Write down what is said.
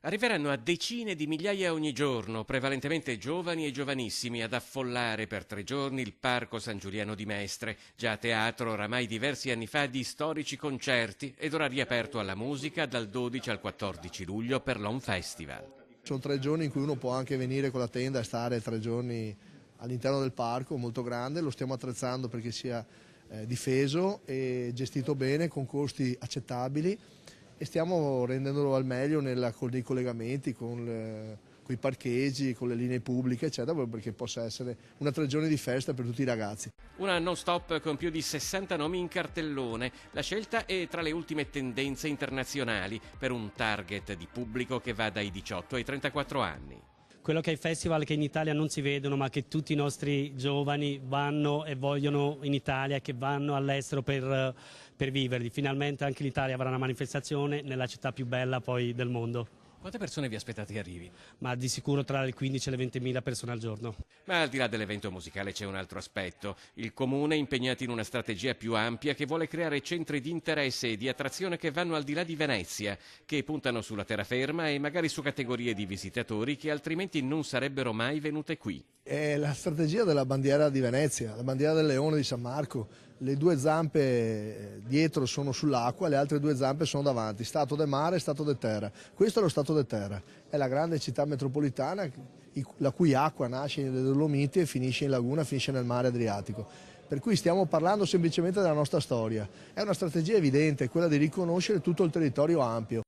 Arriveranno a decine di migliaia ogni giorno, prevalentemente giovani e giovanissimi, ad affollare per 3 giorni il Parco San Giuliano di Mestre, già teatro oramai diversi anni fa di storici concerti ed ora riaperto alla musica dal 12 al 14 luglio per l'On Festival. Sono 3 giorni in cui uno può anche venire con la tenda e stare 3 giorni all'interno del parco, molto grande, lo stiamo attrezzando perché sia difeso e gestito bene con costi accettabili e stiamo rendendolo al meglio con dei collegamenti, con i parcheggi, con le linee pubbliche, eccetera, proprio perché possa essere una 3 giorni di festa per tutti i ragazzi. Una non-stop con più di 60 nomi in cartellone. La scelta è tra le ultime tendenze internazionali per un target di pubblico che va dai 18 ai 34 anni. Quello che è i festival che in Italia non si vedono ma che tutti i nostri giovani vanno e vogliono in Italia, che vanno all'estero per viverli. Finalmente anche l'Italia avrà una manifestazione nella città più bella poi del mondo. Quante persone vi aspettate che arrivi? Ma di sicuro tra le 15 e le 20.000 persone al giorno. Ma al di là dell'evento musicale c'è un altro aspetto. Il Comune è impegnato in una strategia più ampia che vuole creare centri di interesse e di attrazione che vanno al di là di Venezia, che puntano sulla terraferma e magari su categorie di visitatori che altrimenti non sarebbero mai venute qui. È la strategia della bandiera di Venezia, la bandiera del leone di San Marco. Le 2 zampe dietro sono sull'acqua, le altre 2 zampe sono davanti, stato de mare e stato de terra. Questo è lo stato de terra, è la grande città metropolitana la cui acqua nasce nelle Dolomiti e finisce in laguna, finisce nel mare Adriatico. Per cui stiamo parlando semplicemente della nostra storia. È una strategia evidente, quella di riconoscere tutto il territorio ampio.